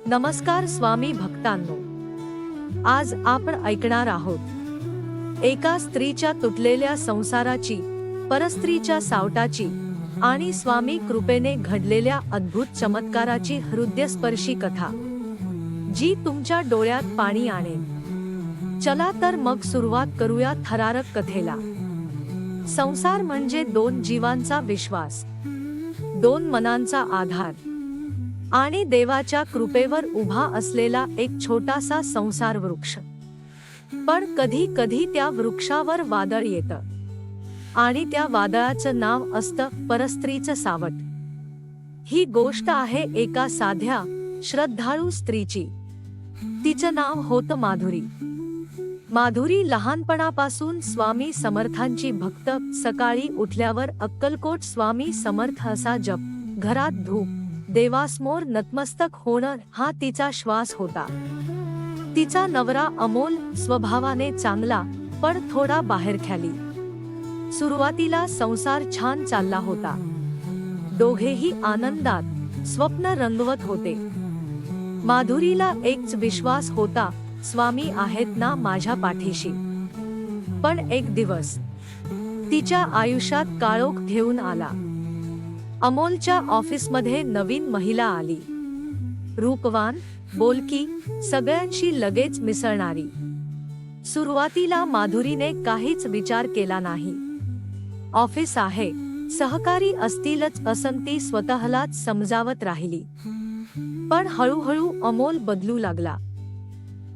नमस्कार स्वामी भक्तांनो, आज आपण ऐकणार आहोत एका स्त्रीच्या तुटलेल्या संसाराची, परस्त्रीच्या सावटाची आणि स्वामी कृपेने घडलेल्या अद्भुत चमत्काराची हृदयस्पर्शी कथा, जी तुमच्या डोळ्यात पाणी आणेल। चला तर मग सुरुवात करूया थरारक कथेला। संसार म्हणजे दोन जीवांचा विश्वास, दोन मनांचा आधार आणि देवाच्या कृपेवर उभा असलेला एक छोटासा संसार वृक्ष। पण कधी कधी त्या वृक्षावर वादळ येतं आणि त्या वादळाचं नाव असतं परस्त्रीचं सावट। ही गोष्ट आहे एका साध्या श्रद्धाळू स्त्रीची। तिचं नाव होतं माधुरी। माधुरी लहानपणापासून स्वामी समर्थांची भक्त। सकाळी उठल्यावर अक्कलकोट स्वामी समर्थ असा जप, घरात धूप, देवासमोर नतमस्तक होणं हा तिचा श्वास होता। तिचा नवरा अमोल स्वभावाने चांगला, पण थोडा बाहेरख्याली। सुरुवातीला संसार छान चालला होता, दोघेही आनंदात स्वप्न रंगवत होते। माधुरीला एकच विश्वास होता, स्वामी आहेत ना माझ्या पाठीशी। पण एक दिवस तिच्या आयुष्यात काळोख घेऊन आला। अमोलच्या ऑफिसमध्ये नवीन महिला आली, रूपवान, बोलकी, सगळ्यांशी लगेच मिसळणारी। सुरुवातीला माधुरीने काहीच विचार केला नाही। ऑफिस आहे, सहकारी असतीलच असं ती स्वतःलाच समजावत राहिली। पण हळूहळू अमोल बदलू लागला।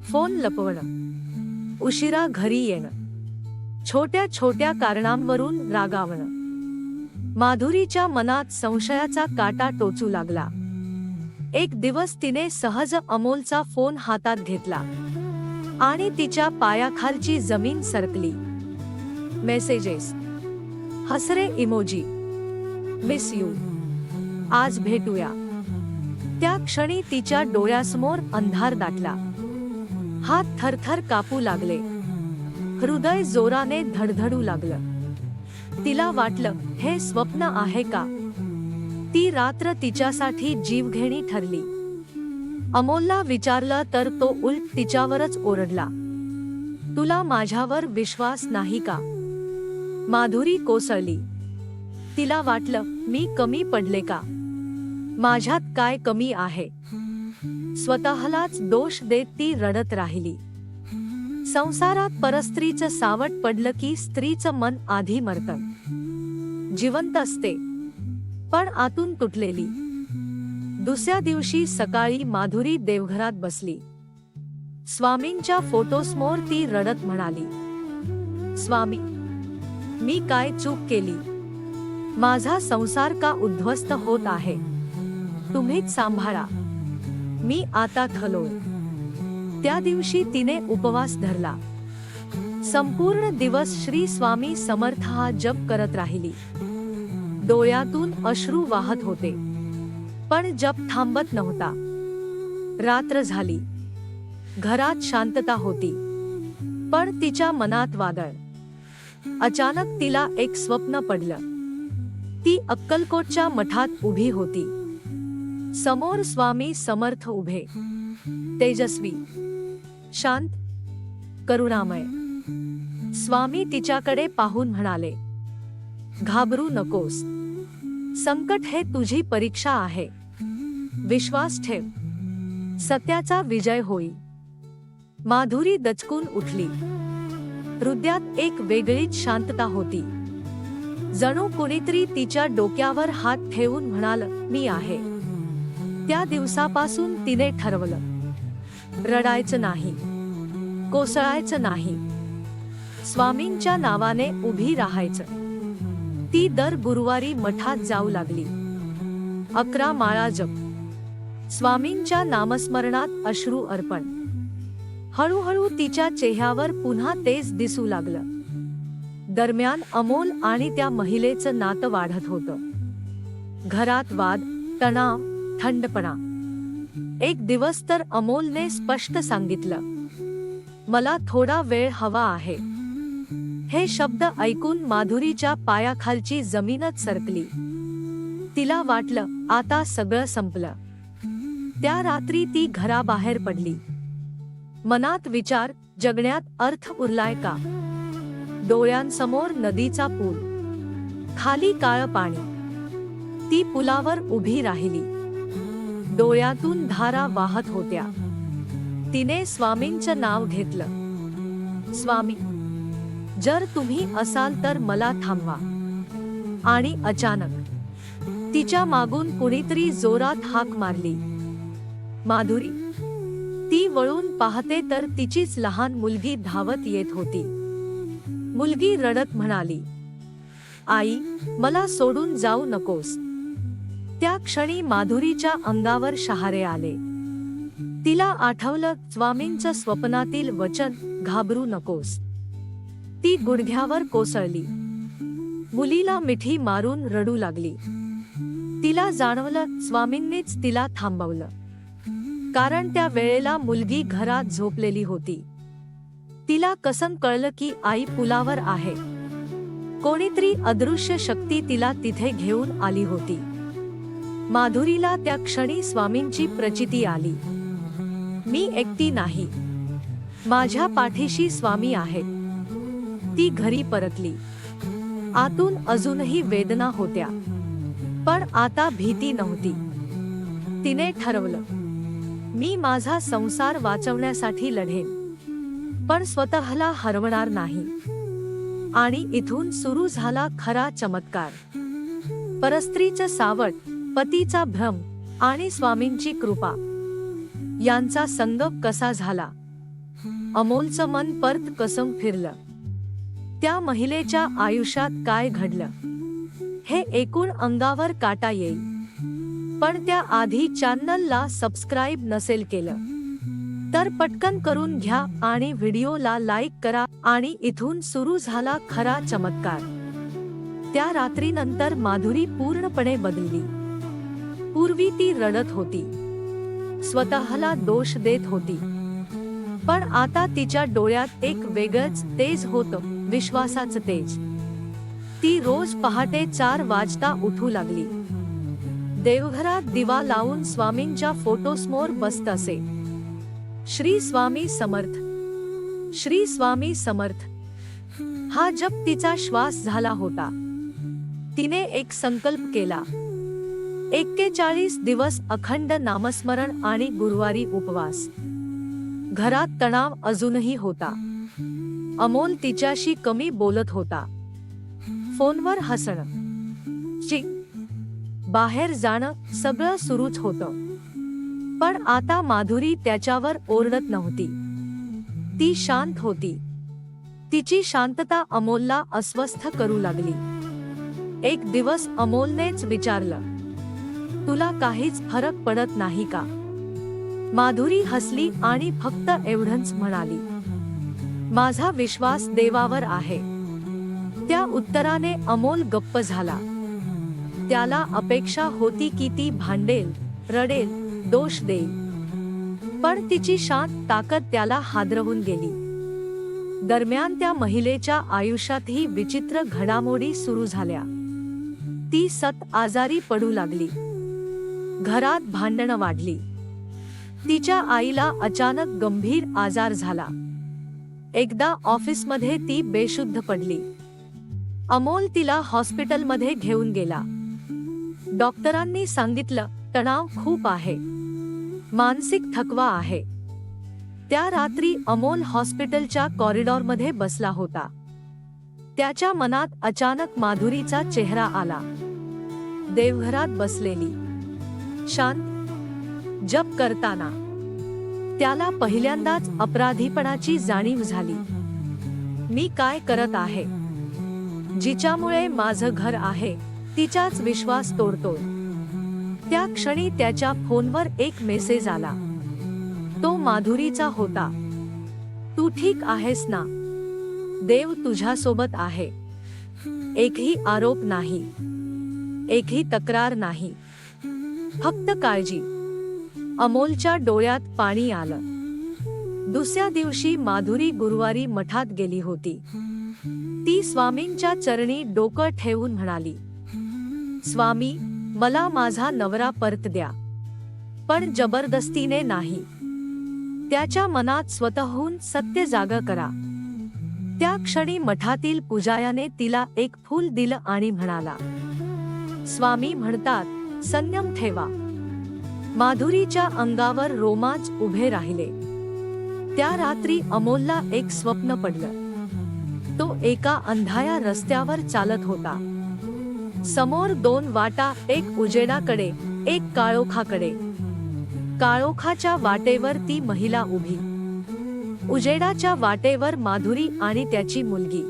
फोन लपवणं, उशिरा घरी येणं, छोट्या छोट्या कारणांवरून रागावणं। माधुरीच्या मनात संशयाचा काटा टोचू लागला। एक दिवस तिने सहज अमोलचा फोन हातात घेतला आणि तिच्या पायाखालची जमीन सरकली। Messages, Hasre emoji, miss you, आज भेटूया। त्या क्षणी तिच्या डोळ्यासमोर अंधार दाटला। हात थरथर कापू लागले, हृदय जोराने धडधडू लागलं। तिला वाटलं, हे स्वप्न आहे का? ती रात्र तिच्यासाठी जीवघेणी ठरली। अमोलला विचारलं तर तो उलट तिच्यावरच ओरडला, तुला माझ्यावर विश्वास नाही का? माधुरी कोसळली। तिला वाटलं, मी कमी पडले का? माझ्यात काय कमी आहे? स्वतःलाच दोष देत ती रडत राहिली। संसारात परस्त्रीचं सावट पडलं की स्त्रीचं मन आधी मरतं, जिवंत असते, पण आतून तुटलेली। दुसऱ्या दिवशी सकाळी माधुरी देवघरात बसली। स्वामींच्या फोटोसमोर ती रडत म्हणाली, स्वामी, मी काय चूक केली? माझा संसार का उद्ध्वस्त होत आहे? तुम्हीच सांभाळा, मी आता खलोय। त्या दिवशी तिने उपवास धरला। संपूर्ण दिवस श्री स्वामी समर्थ हा जप करत राहिली। डोळ्यातून अश्रू वाहत होते, पण जप थांबत नव्हता। रात्र झाली, घरात शांतता होती, पण तिच्या मनात वादळ। अचानक तिला एक स्वप्न पडलं। ती अक्कलकोटच्या मठात उभी होती। समोर स्वामी समर्थ उभे, तेजस्वी, शांत, करुणामय। स्वामी तिच्याकडे पाहून म्हणाले, घाबरू नकोस, संकट हे तुझी परीक्षा आहे। विश्वास ठेव, सत्याचा विजय होईल। माधुरी दचकून उठली। हृदयात एक वेगळीच शांतता होती, जणू कुणीतरी तिच्या डोक्यावर हात ठेवून म्हणालं, मी आहे। त्या दिवसापासून तिने ठरवलं, रडायचं नाही, कोसळायचं नाही, स्वामींच्या नावाने उभी राहायचं। ती दर गुरुवारी मठात जाऊ लागली। 11 माळा जप, स्वामींच्या नामस्मरणात अश्रू अर्पण। हळूहळू तिच्या चेहऱ्यावर पुन्हा तेज दिसू लागलं। दरम्यान अमोल आणि त्या महिलेचं नातं वाढत होतं। घरात वाद, तणाव, थंडपणा। एक दिवस तर अमोलने स्पष्ट सांगितलं, मला थोडा वेळ हवा आहे। हे शब्द ऐकून माधुरीच्या पायाखालची जमीनच सरकली। तिला वाटलं, आता सगळं संपलं। त्या रात्री ती घराबाहेर पडली. मनात विचार, जगण्यात अर्थ उरलाय का? डोळ्यांसमोर नदीचा पूल, खाली काळं पाणी. ती पुलावर उभी राहिली. डोळ्यातून धारा वाहत होत्या. तिने स्वामींचं नाव घेतलं. स्वामी, जर तुम्ही असाल तर मला थांबवा. आणि अचानक तिच्या मागून कुणीतरी जोरात हाक मारली. माधुरी. ती वळून पाहते तर तिचीच लहान मुलगी धावत येत होती. मुलगी रडत म्हणाली, आई, मला सोडून जाऊ नकोस. त्या क्षणी माधुरीच्या अंगावर शहारे आले. तिला आठवलं स्वामींचं स्वप्नातील वचन, घाबरू नकोस. ती गुडघ्यावर कोसळली. मुलीला मिठी मारून रडू लागली. तिला जाणवलं स्वामींनीच तिला थांबवलं. कारण त्या वेळेला मुलगी घरात झोपलेली होती. तिला कसं कळलं की आई पुलावर आहे. कोणीतरी अदृश्य शक्ती तिला तिथे घेऊन आली होती. माधुरीला त्या क्षणी स्वामींची प्रचिती आली. मी एकटी नाही, माझ्या पाठीशी स्वामी आहेत. ती घरी परतली. आतून अजूनही वेदना होत्या, पण आता भीती नव्हती. तिने ठरवलं, मी माझा संसार वाचवण्यासाठी लढेन, पण स्वतःला हरवणार नाही. आणि इथून सुरू झाला खरा चमत्कार. परस्त्रीचं सावट, पतीचा भ्रम आणि स्वामींची कृपा यांचा संगम कसा झाला. अमोलचं मन परत कसं फिरलं. त्या महिलेच्या आयुष्यात काय घडलं हे ऐकून अंगावर काटा येईल. पण त्या आधी चॅनलला सबस्क्राईब नसेल केलं तर पटकन करून घ्या आणि व्हिडिओला लाईक करा. आणि इथून सुरू झाला खरा चमत्कार. त्या रात्रीनंतर माधुरी पूर्णपणे बदलली. पूर्वी ती रडत होती, स्वतःला दोष देत होती, पण आता तिच्या डोळ्यात एक वेगळंच तेज होतं, विश्वासाचं तेज. ती रोज पहाटे 4 वाजता उठू लागली. देवघरात दिवा लावून स्वामींच्या फोटोसमोर बसत असे. श्री स्वामी समर्थ, श्री स्वामी समर्थ हा जप तिचा श्वास झाला होता. तिने एक संकल्प केला, 41 दिवस अखंड नामस्मरण आणि गुरुवारी उपवास. घरात तणाव अजूनही होता. अमोल तिच्याशी कमी बोलत होता. फोनवर हसणं, बाहेर जाणं सगळं सुरूच होतं. पण आता माधुरी त्याच्यावर ओरडत नव्हती. ती शांत होती. तिची शांतता अमोलला अस्वस्थ करू लागली. एक दिवस अमोलनेच विचारलं, तुला काहीच फरक पडत नाही का? माधुरी हसली आणि फक्त एवढंच म्हणाली, माझा विश्वास देवावर आहे. त्या उत्तराने अमोल गप्प झाला. त्याला अपेक्षा होती की ती भांडेल, रडेल, दोष देईल, पण तिची शांत ताकद त्याला हादरवून गेली. दरम्यान त्या महिलेच्या आयुष्यातही विचित्र घडामोडी सुरू झाल्या. ती आजारी पडू लागली. घरात भांडणं वाढली. तिच्या आईला अचानक गंभीर आजार झाला. एकदा ऑफिसमध्ये ती बेशुद्ध पडली. अमोल तिला हॉस्पिटलमध्ये घेऊन गेला. डॉक्टरांनी सांगितलं, तणाव खूप आहे, मानसिक थकवा आहे. त्या रात्री अमोल हॉस्पिटलच्या कॉरिडॉरमध्ये बसला होता. त्याच्या मनात अचानक माधुरीचा चेहरा आला. देवघरात बसलेली, शांत, जप करताना. त्याला पहिल्यांदाच अपराधीपणाची जाणीव झाली. मी काय करत आहे? जिच्यामुळे माझं घर आहे तिचाच विश्वास तोडतोय. त्या क्षणी त्याच्या फोनवर एक मेसेज आला. तो माधुरीचा होता. तू ठीक आहेस ना? देव तुझ्यासोबत आहे. एकही आरोप नाही, एकही तक्रार नाही, फक्त काळजी. अमोलच्या डोळ्यात पाणी आलं. दुसऱ्या दिवशी माधुरी गुरुवारी मठात गेली होती. ती स्वामींच्या चरणी डोकं ठेवून म्हणाली, स्वामी, मला माझा नवरा परत द्या. पण जबरदस्तीने नाही. त्याच्या मनात स्वतःहून सत्य जागा करा. त्या क्षणी मठातील पुजाऱ्याने तिला एक फूल दिलं आणि म्हणाला, स्वामी म्हणतात संयम ठेवा. माधुरीच्या अंगावर रोमांच उभे राहिले. त्या रात्री अमोलला एक स्वप्न पडलं. तो एका अंधाया रस्त्यावर चालत होता. समोर दोन वाटा, एक उजेडाकडे, एक काळोखाकडे. काळोखाच्या वाटेवर ती महिला उभी, उजेडाच्या वाटेवर माधुरी आणि त्याची मुलगी,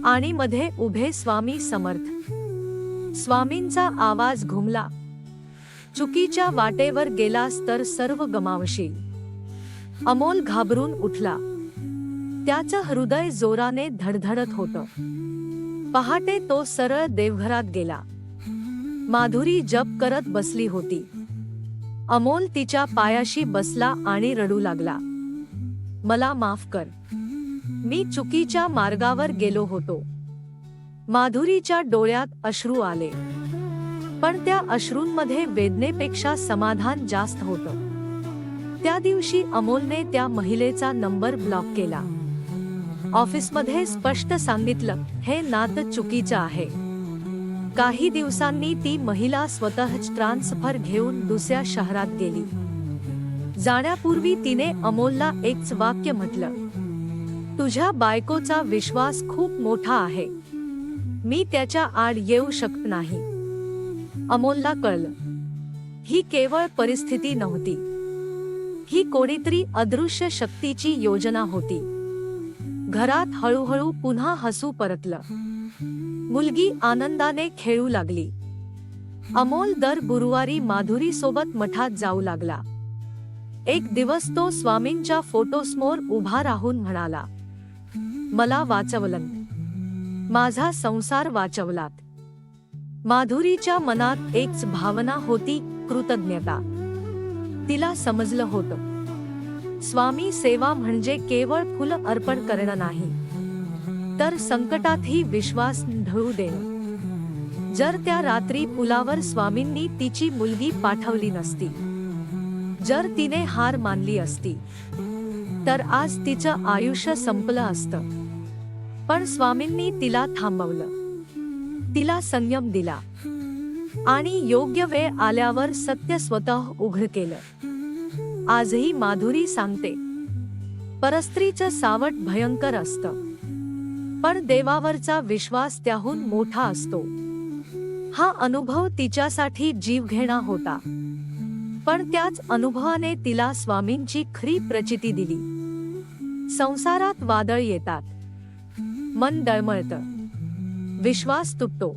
आणि मध्ये उभे स्वामी समर्थ. स्वामींचा आवाज घुमला, चुकीच्या वाटेवर गेलास तर सर्व गमावशील. अमोल घाबरून उठला. त्याचं हृदय जोराने धडधडत होतं. पहाटे तो सरळ देवघरात गेला. माधुरी जप करत बसली होती. अमोल तिच्या पायाशी बसला आणि रडू लागला. मला माफ कर, मी चुकीच्या मार्गावर गेलो होतो. माधुरीच्या डोळ्यात अश्रू आले, पण त्या अश्रूंमध्ये वेदनेपेक्षा समाधान जास्त होतं. त्या दिवशी अमोलने त्या महिलेचा नंबर ब्लॉक केला. ऑफिसमध्ये स्पष्ट सांगितलं, हे नातं चुकीचं आहे. काही दिवसांनी ती महिला स्वतःच ट्रान्सफर घेऊन दुसऱ्या शहरात गेली. जाण्यापूर्वी तिने अमोलला एकच वाक्य म्हटलं, तुझ्या बायकोचा विश्वास खूप मोठा आहे, मी त्याच्या आड येऊ शकत नाही. अमोलला कळलं, ही केवळ परिस्थिती नव्हती, ही कोणीतरी अदृश्य शक्तीची योजना होती. घरात हळूहळू पुन्हा हसू परतलं. मुलगी आनंदाने खेळू लागली. अमोल दर गुरुवारी माधुरी सोबत मठात जाऊ लागला. एक दिवस तो स्वामींच्या फोटोसमोर उभा राहून म्हणाला, मला वाचवलं, माझा संसार वाचवलात. माधुरीच्या मनात एकच भावना होती, कृतज्ञता. तिला समजलं होतं, स्वामी सेवा म्हणजे केवळ फुल अर्पण करणं नाही, तर संकटातही विश्वास ढळू देणं. जर त्या रात्री पुलावर स्वामींनी तिची मुलगी पाठवली नसती, जर तिने हार मानली असती, तर आज तिचं आयुष्य संपलं असतं. पण स्वामींनी तिला थांबवलं, तिला संयम दिला, आणि योग्य वेळ आल्यावर सत्य स्वतः उघड केलं. आजही माधुरी सांगते, परस्त्रीचं सावट भयंकर असतं, पण देवावरचा विश्वास त्याहून मोठा असतो. हा अनुभव तिच्यासाठी जीवघेणा होता, पण त्याच अनुभवाने तिला स्वामींची खरी प्रचिती दिली. संसारात वादळ येतात, मन डळमळतं, विश्वास तुटतो,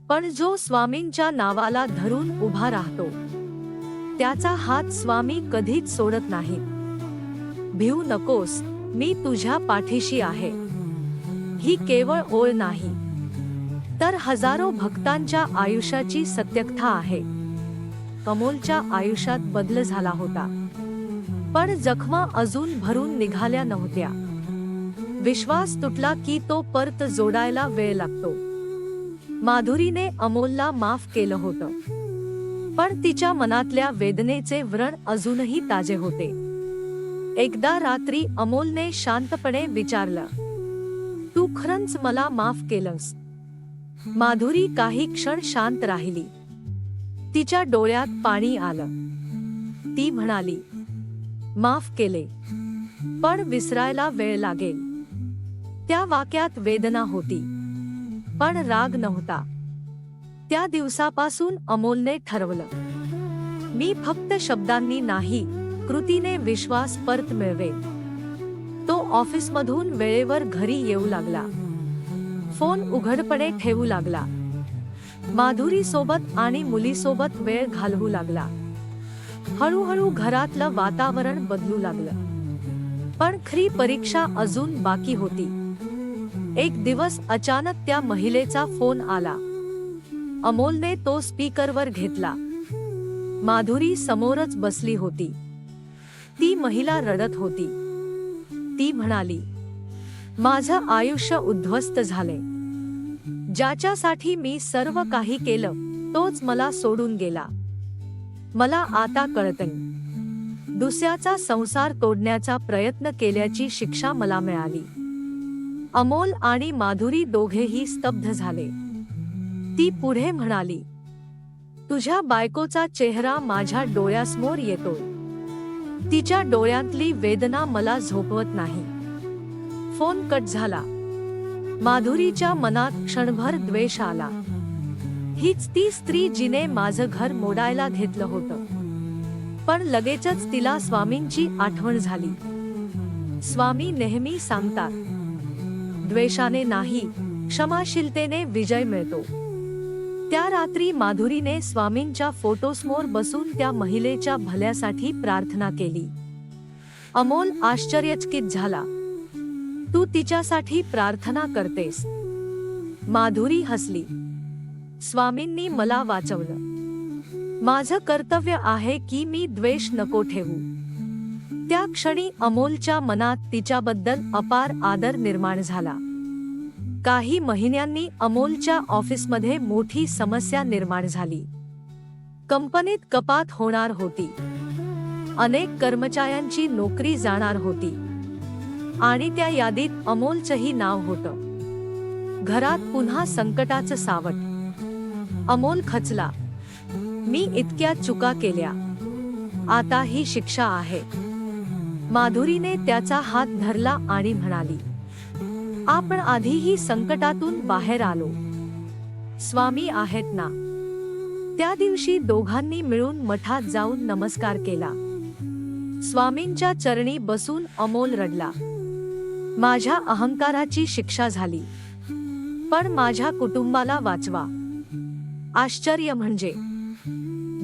पण जो स्वामींच्या नावाला धरून उभा राहतो, त्याचा हात स्वामी कधीच सोडत नाही. भिवू नकोस, मी तुझ्या पाठीशी आहे. ही केवळ ओळ नाही, तर हजारो भक्तांच्या आयुष्याची सत्यकथा आहे. अमोलच्या आयुष्यात बदल झाला होता, पण जखमा अजून भरून निघाल्या नव्हत्या. विश्वास तुटला की तो परत जोडायला वेळ लागतो. माधुरीने अमोलला माफ केलं होतं, पण तिच्या मनातल्या वेदनेचे व्रण अजूनही ताजे होते. एकदा रात्री अमोलने शांतपणे विचारलं, तू खरंच मला माफ केलंस? माधुरी काही क्षण शांत राहिली. तिच्या डोळ्यात पाणी आलं. ती म्हणाली, माफ केले, पण विसरायला वेळ लागेल. त्या वाक्यात वेदना होती, पण राग नव्हता. त्या दिवसापासून अमोलने ठरवलं, मी फक्त शब्दांनी नाही, कृतीने विश्वास परत मिळवेल. तो ऑफिसमधून वेळेवर घरी येऊ लागला, फोन उघडपणे ठेवू लागला, माधुरी सोबत आणि मुलीसोबत वेळ घालवू लागला. हळूहळू घरातलं वातावरण बदलू लागलं. पण खरी परीक्षा अजून बाकी होती. एक दिवस अचानक त्या महिलेचा फोन आला. अमोलने तो स्पीकरवर घेतला. माधुरी समोरच बसली होती. ती महिला रडत होती. ती म्हणाली, माझं आयुष्य उद्ध्वस्त झाले. ज्याच्यासाठी मी सर्व काही केलं, तोच मला सोडून गेला. मला आता कळतंय, दुसऱ्याचा संसार तोडण्याचा प्रयत्न केल्याची शिक्षा मला मिळाली. अमोल आणि माधुरी दोघेही स्तब्ध झाले. ती पुढे म्हणाली, तुझ्या बायकोचा चेहरा माझ्या डोळ्यासमोर येतोय. तिच्या डोळ्यातली वेदना मला झोपवत नाही. फोन कट झाला. माधुरीच्या मनात क्षणभर द्वेष आला. हीच ती स्त्री जिने माझं घर मोडायला घेतलं होतं. पण लगेचच तिला स्वामींची आठवण झाली. स्वामी नेहमी सांगतात, द्वेषाने नाही, क्षमाशीलतेने विजय मिळतो. त्या रात्री माधुरीने स्वामींच्या फोटोसमोर बसून त्या महिलेच्या भल्यासाठी प्रार्थना केली. अमोल आश्चर्यचकित झाला. तू तिच्यासाठी प्रार्थना करतेस? माधुरी हसली. स्वामींनी मला वाचवलं. माझं कर्तव्य आहे की मी द्वेष नको ठेवू. त्या क्षणी अमोलच्या मनात तिच्याबद्दल अपार आदर निर्माण झाला. काही महिन्यांनी अमोलच्या ऑफिसमध्ये मोठी समस्या निर्माण झाली. कंपनीत कपात होणार होती. अनेक कर्मचाऱ्यांची नोकरी जाणार होती आणि त्या यादीत अमोलचंही नाव होतं. घरात पुन्हा संकटाचं सावट. अमोल खचला. मी इतक्या चुका केल्या, आता ही शिक्षा आहे. माधुरीने त्याचा हात धरला आणि म्हणाली, आपण आधीही संकटातून बाहेर आलो. स्वामी आहेत ना. त्या दिवशी दोघांनी मिळून मठात जाऊन नमस्कार केला. स्वामींच्या चरणी बसून अमोल रडला. माझ्या अहंकाराची शिक्षा झाली, पण माझ्या कुटुंबाला वाचवा. आश्चर्य म्हणजे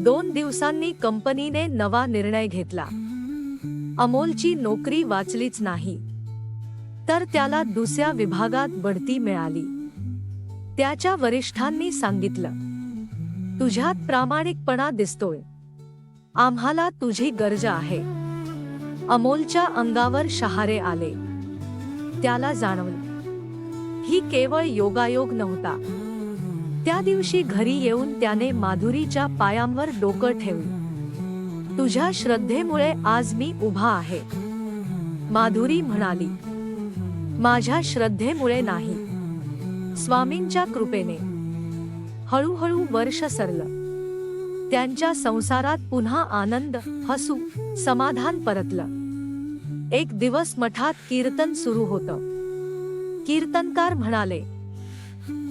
2 दिवसांनी कंपनीने नवा निर्णय घेतला. अमोलची नोकरी वाचलीच नाही, तर त्याला दुसऱ्या विभागात बढती मिळाली. त्याच्या वरिष्ठांनी सांगितलं, तुझ्यात प्रामाणिकपणा दिसतोय, आम्हाला तुझी गरज आहे. अमोलच्या अंगावर शहारे आले. त्याला जाणवलं, ही केवळ योगायोग नव्हता. त्या दिवशी घरी येऊन त्याने माधुरीच्या पायांवर डोकं ठेवलं. तुझ्या श्रद्धेमुळे आज मी उभा आहे. माधुरी म्हणाली, माझ्या श्रद्धेमुळे नाही, स्वामींच्या कृपेने. हळूहळू वर्ष सरलं. त्यांच्या संसारात पुन्हा आनंद, हसू, समाधान परतलं. एक दिवस मठात कीर्तन सुरू होतं. कीर्तनकार म्हणाले,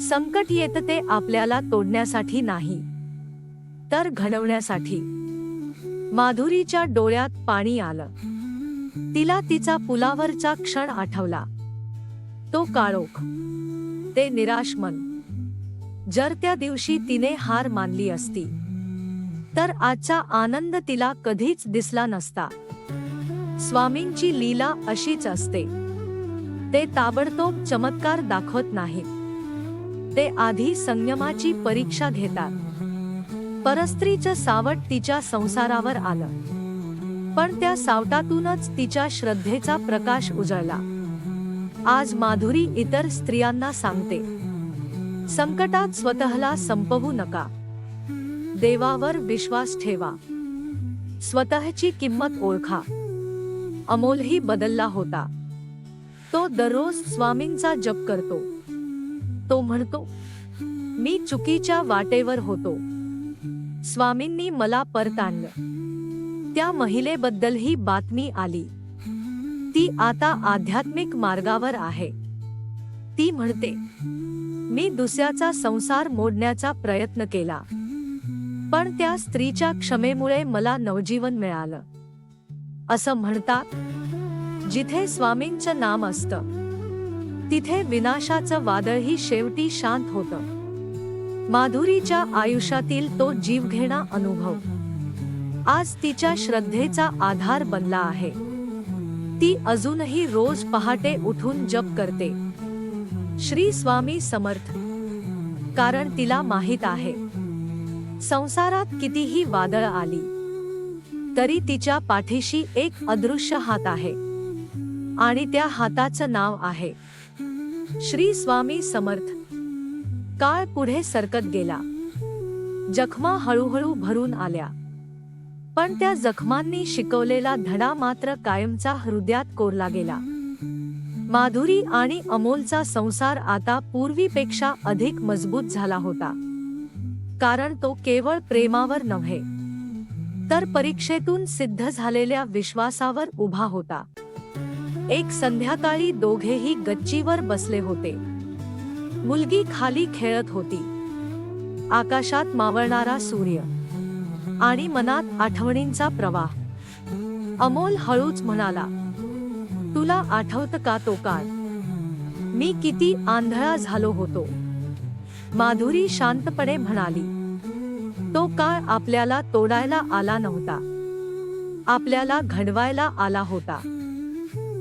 संकट येत ते आपल्याला तोडण्यासाठी नाही, तर घडवण्यासाठी. माधुरीच्या डोळ्यात पाणी आलं. तिला तिचा पुलावरचा क्षण आठवला. तो काळोख, ते निराश मन. जर त्या दिवशी तिने हार मानली असती, तर आजचा आनंद तिला कधीच दिसला नसता. स्वामींची लीला अशीच असते. ते ताबडतोब चमत्कार दाखवत नाहीत. ते आधी संयमाची परीक्षा घेतात. परस्त्रीचं सावट तिच्या संसारावर आलं, पण त्या सावटातूनच तिच्या श्रद्धेचा प्रकाश उजळला. आज माधुरी इतर स्त्रियांना सांगते, संकटात स्वतःला संपवू नका. देवावर विश्वास ठेवा. स्वतःची किंमत ओळखा. अमोलही बदलला होता. तो दररोज स्वामींचा जप करतो. तो म्हणतो, मी चुकीच्या वाटेवर होतो, स्वामींनी मला परत आणलं. त्या महिलेबद्दलही बातमी आली. ती आता आध्यात्मिक मार्गावर आहे. ती म्हणते, मी दुसऱ्याचा संसार मोडण्याचा प्रयत्न केला, पण त्या स्त्रीच्या क्षमेमुळे मला नवजीवन मिळालं. असं म्हणतात, जिथे स्वामींचं नाम असतं, तिथे विनाशाचं वादळही शेवटी शांत होतं. माधुरीच्या आयुष्यातील तो जीवघेणा अनुभव आज तिच्या श्रद्धेचा आधार बनला आहे. ती अजूनही रोज पहाटे उठून जप करते, श्री स्वामी समर्थ. कारण तिला माहित आहे, संसारात कितीही वादळ आली, तरी तिच्या पाठीशी एक अदृश्य हात आहे, आणि त्या हाताचं नाव आहे श्री स्वामी समर्थ. काळ पुढे सरकत गेला. जखमा हळूहळू भरून आल्या. पण त्या जखमांनी शिकवलेला धडा मात्र कायमचा हृदयात कोरला गेला. माधुरी आणि अमोलचा संसार आता पूर्वीपेक्षा अधिक मजबूत झाला होता. कारण तो केवळ प्रेमावर नव्हे, तर परीक्षेतून सिद्ध झालेल्या विश्वासावर उभा होता. एक संध्याकाळी दोघेही गच्चीवर बसले होते. मुलगी खाली खेळत होती. आकाशात मावळणारा सूर्य आणि मनात आठवणींचा प्रवाह. अमोल हळूच म्हणाला, तुला आठवतं का तो काळ? मी किती आंधळा झालो होतो. माधुरी शांतपणे म्हणाली, तो काळ आपल्याला तोडायला आला नव्हता, आपल्याला घडवायला आला होता.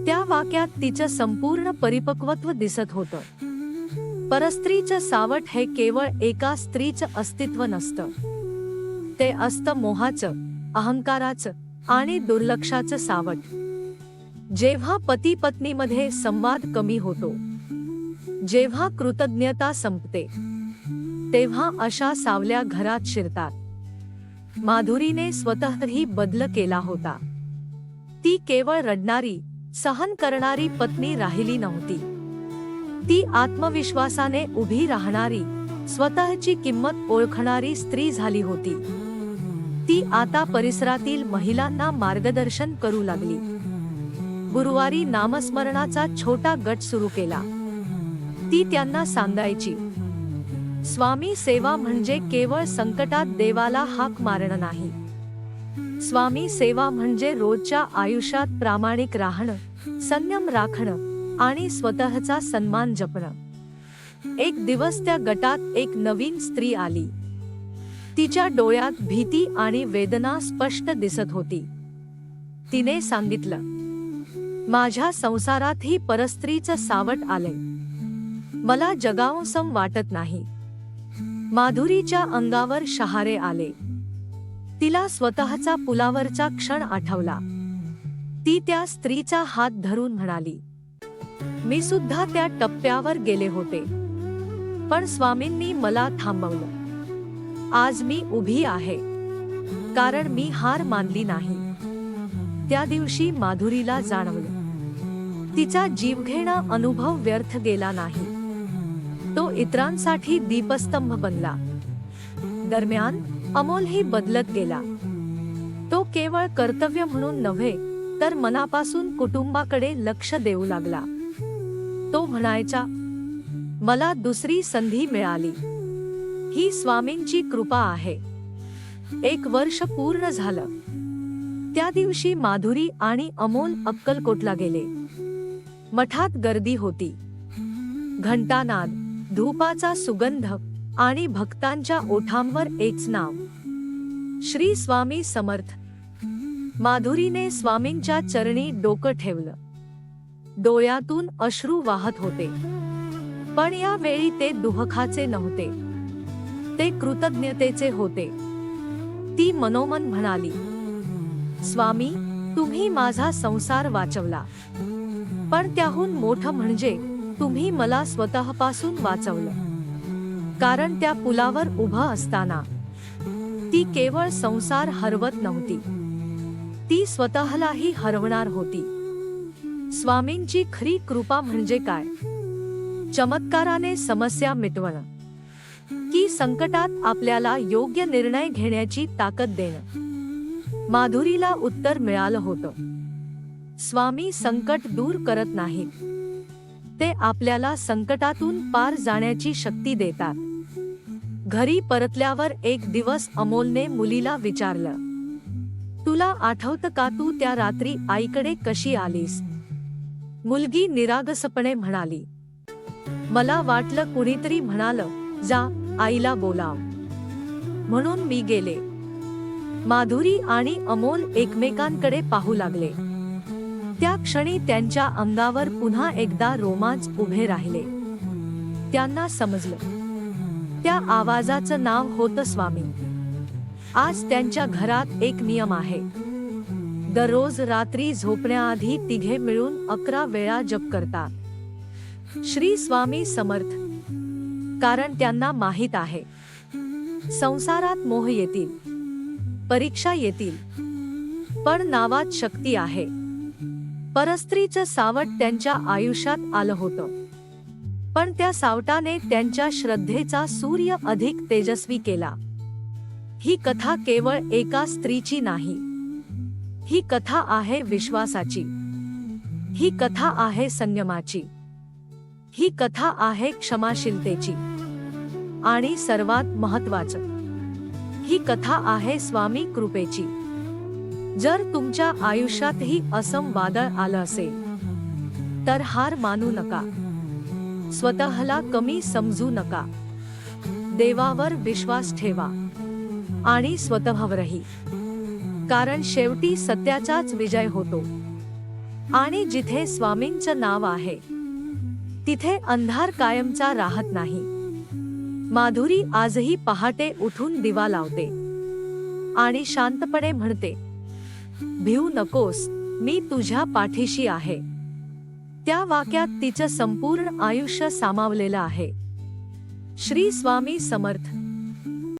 त्या वाक्यात तिचं संपूर्ण परिपक्वत्व दिसत होतं. परस्त्रीचं सावट हे केवळ एका स्त्रीचं अस्तित्व नसतं. ते असतं मोहाचं, अहंकाराचं आणि दुर्लक्षाचं सावट. जेव्हा पती पत्नीमध्ये संवाद कमी होतो, जेव्हा कृतज्ञता संपते, तेव्हा अशा सावल्या घरात शिरतात. माधुरीने स्वतःही बदल केला होता. ती केवळ रडणारी, सहन करणारी पत्नी राहिली नव्हती. ती आत्मविश्वासाने उभी राहणारी, स्वतःची किंमत ओळखणारी स्त्री झाली होती. ती आता परिसरातील महिलांना मार्गदर्शन करू लागली. गुरुवारी नामस्मरणाचा छोटा गट सुरू केला. ती त्यांना सांगायची, स्वामी सेवा म्हणजे केवळ संकटात देवाला हाक मारणं नाही. स्वामी सेवा म्हणजे रोजच्या आयुष्यात प्रामाणिक राहणं, संयम राखणं आणि स्वतःचा सन्मान जपणं. एक दिवस त्या गटात एक नवीन स्त्री आली. तिच्या डोळ्यात भीती आणि वेदना स्पष्ट दिसत होती. तिने सांगितलं, माझ्या संसारातही परस्त्रीचं सावट आलंय. मला जगावंसं वाटत नाही. माधुरीच्या अंगावर शहारे आले. तिला स्वतःचा पुलावरचा क्षण आठवला. ती त्या स्त्रीचा हात धरून म्हणाली, मी सुद्धा त्या टप्प्यावर गेले होते, पण स्वामींनी मला थांबवलं. आज मी उभी आहे, कारण मी हार मानली नाही. त्या दिवशी माधुरीला जाणवलं, तिचा जीवघेणा अनुभव व्यर्थ गेला नाही. तो इतरांसाठी दीपस्तंभ बनला. दरम्यान अमोलही बदलत गेला. तो केवळ कर्तव्य म्हणून नव्हे, तर मनापासून कुटुंबाकडे लक्ष देऊ लागला. तो म्हणायचा, मला दुसरी संधी मिळाली. ही स्वामींची कृपा आहे. 1 वर्ष पूर्ण झालं. त्या दिवशी माधुरी आणि अमोल अक्कलकोटला गेले. मठात गर्दी होती. घंटानाद, धूपाचा सुगंध आणि भक्तांच्या ओठांवर एकच नाव, श्री स्वामी समर्थ. माधुरीने स्वामींच्या चरणी डोकं ठेवलं. डोळ्यातून अश्रू वाहत होते. पण या वेळी ते दुःखाचे नव्हते, ते कृतज्ञतेचे होते. ती मनोमन म्हणाली, स्वामी, तुम्ही माझा संसार वाचवला. पण त्याहून मोठं म्हणजे तुम्ही मला स्वतःपासून वाचवलं. कारण त्या पुलावर उभं असताना ती केवळ संसार हरवत नव्हती, ती स्वतःलाही हरवणार होती. स्वामींची खरी कृपा म्हणजे काय? चमत्काराने समस्या मिटवणं, की संकटात आपल्याला योग्य निर्णय घेण्याची ताकद देणं? माधुरीला उत्तर मिळालं होतं. स्वामी संकट दूर करत नाहीत, ते आपल्याला संकटातून पार जाण्याची शक्ती देतात. घरी परतल्यावर एक दिवस अमोलने मुलीला विचारलं, तुला आठवतं का तू त्या रात्री आईकडे कशी आलीस? मुलगी निरागसपणे म्हणाली, मला वाटलं कुणीतरी म्हणालं, जा आईला बोलाव, म्हणून मी गेले. माधुरी आणि अमोल एकमेकांकडे पाहू लागले. त्या क्षणी त्यांच्या अंगावर पुन्हा एकदा रोमांच उभे राहिले. त्यांना समजलं, त्या आवाजाचं नाव होतं स्वामी. आज त्यांच्या घरात एक नियम आहे. दररोज रात्री झोपण्याआधी तिघे मिळून 11 वेळा जप करतात, श्री स्वामी समर्थ. कारण त्यांना माहित आहे, संसारात मोह येतील, परीक्षा येतील, पण नावात शक्ती आहे. परस्त्रीचं सावट त्यांच्या आयुष्यात आलं होतं, पण त्या सावटाने त्यांच्या श्रद्धेचा सूर्य अधिक तेजस्वी केला. ही कथा केवळ एका स्त्रीची नाही. ही कथा आहे विश्वासाची. ही कथा आहे संयमाची. ही कथा आहे क्षमाशीलतेची. आणि सर्वात महत्त्वाचं, ही कथा आहे स्वामी कृपेची. जर तुमच्या आयुष्यातही असं वादळ आलं असेल, तर हार मानू नका. स्वतःला कमी समजू नका. देवावर विश्वास ठेवा आणि स्वतःवरही. कारण शेवटी सत्याचाच विजय होतो. आणि जिथे स्वामींचं नाव आहे, तिथे अंधार कायमचा राहत नाही. माधुरी आजही पहाटे उठून दिवा लावते आणि शांतपणे म्हणते, भिऊ नकोस, मी तुझ्या पाठीशी आहे. त्या वाक्यात तिचं संपूर्ण आयुष्य सामावलेलं आहे. श्री स्वामी समर्थ.